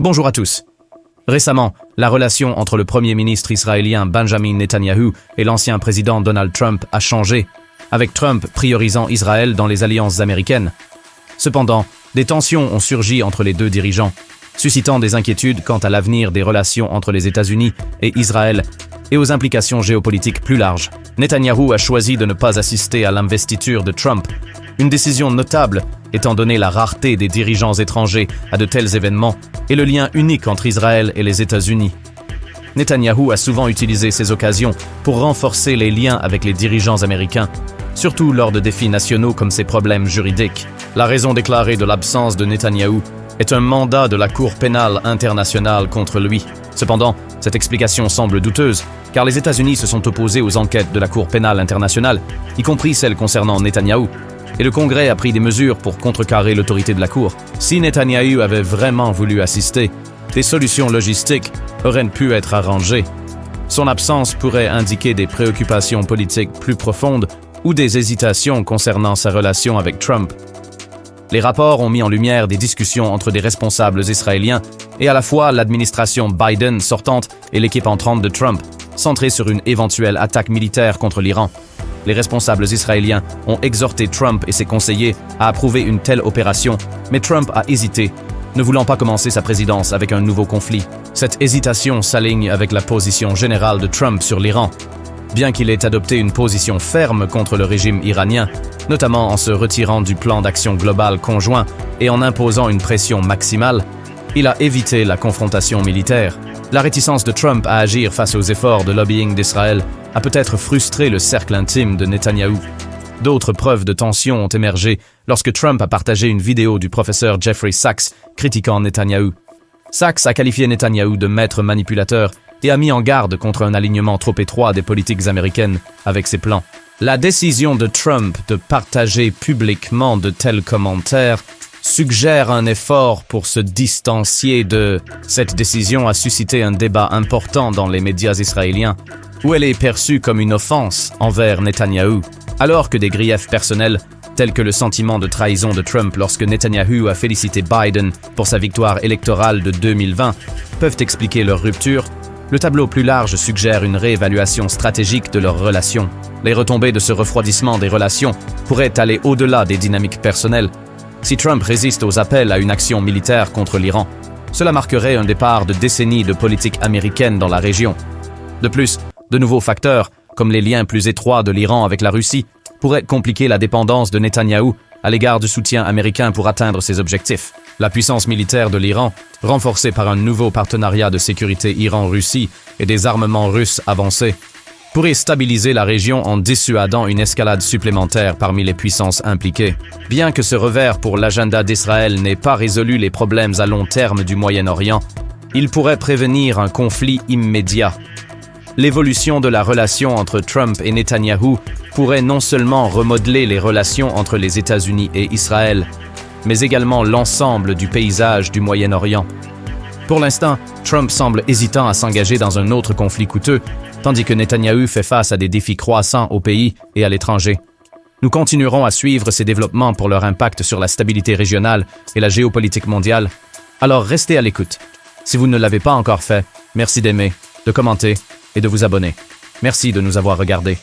Bonjour à tous. Récemment, la relation entre le premier ministre israélien Benjamin Netanyahu et l'ancien président Donald Trump a changé, avec Trump priorisant Israël dans les alliances américaines. Cependant, des tensions ont surgi entre les deux dirigeants, suscitant des inquiétudes quant à l'avenir des relations entre les États-Unis et Israël et aux implications géopolitiques plus larges. Netanyahu a choisi de ne pas assister à l'investiture de Trump, une décision notable étant donné la rareté des dirigeants étrangers à de tels événements et le lien unique entre Israël et les États-Unis. Netanyahu a souvent utilisé ces occasions pour renforcer les liens avec les dirigeants américains, surtout lors de défis nationaux comme ces problèmes juridiques. La raison déclarée de l'absence de Netanyahu est un mandat de la Cour pénale internationale contre lui. Cependant, cette explication semble douteuse, car les États-Unis se sont opposés aux enquêtes de la Cour pénale internationale, y compris celles concernant Netanyahu, et le Congrès a pris des mesures pour contrecarrer l'autorité de la Cour. Si Netanyahu avait vraiment voulu assister, des solutions logistiques auraient pu être arrangées. Son absence pourrait indiquer des préoccupations politiques plus profondes ou des hésitations concernant sa relation avec Trump. Les rapports ont mis en lumière des discussions entre des responsables israéliens et à la fois l'administration Biden sortante et l'équipe entrante de Trump, centrée sur une éventuelle attaque militaire contre l'Iran. Les responsables israéliens ont exhorté Trump et ses conseillers à approuver une telle opération, mais Trump a hésité, ne voulant pas commencer sa présidence avec un nouveau conflit. Cette hésitation s'aligne avec la position générale de Trump sur l'Iran. Bien qu'il ait adopté une position ferme contre le régime iranien, notamment en se retirant du plan d'action global conjoint et en imposant une pression maximale, il a évité la confrontation militaire. La réticence de Trump à agir face aux efforts de lobbying d'Israël a peut-être frustré le cercle intime de Netanyahou. D'autres preuves de tension ont émergé lorsque Trump a partagé une vidéo du professeur Jeffrey Sachs critiquant Netanyahou. Sachs a qualifié Netanyahou de maître manipulateur et a mis en garde contre un alignement trop étroit des politiques américaines avec ses plans. La décision de Trump de partager publiquement de tels commentaires suggère un effort pour se distancier de... Cette décision a suscité un débat important dans les médias israéliens, où elle est perçue comme une offense envers Netanyahou, alors que des griefs personnels, tels que le sentiment de trahison de Trump lorsque Netanyahou a félicité Biden pour sa victoire électorale de 2020, peuvent expliquer leur rupture. Le tableau plus large suggère une réévaluation stratégique de leurs relations. Les retombées de ce refroidissement des relations pourraient aller au-delà des dynamiques personnelles. Si Trump résiste aux appels à une action militaire contre l'Iran, cela marquerait un départ de décennies de politique américaine dans la région. De plus, de nouveaux facteurs, comme les liens plus étroits de l'Iran avec la Russie, pourraient compliquer la dépendance de Netanyahou à l'égard du soutien américain pour atteindre ses objectifs. La puissance militaire de l'Iran, renforcée par un nouveau partenariat de sécurité Iran-Russie et des armements russes avancés, pourrait stabiliser la région en dissuadant une escalade supplémentaire parmi les puissances impliquées. Bien que ce revers pour l'agenda d'Israël n'ait pas résolu les problèmes à long terme du Moyen-Orient, il pourrait prévenir un conflit immédiat. L'évolution de la relation entre Trump et Netanyahou pourrait non seulement remodeler les relations entre les États-Unis et Israël, mais également l'ensemble du paysage du Moyen-Orient. Pour l'instant, Trump semble hésitant à s'engager dans un autre conflit coûteux, tandis que Netanyahou fait face à des défis croissants au pays et à l'étranger. Nous continuerons à suivre ces développements pour leur impact sur la stabilité régionale et la géopolitique mondiale. Alors restez à l'écoute. Si vous ne l'avez pas encore fait, merci d'aimer, de commenter et de vous abonner. Merci de nous avoir regardés.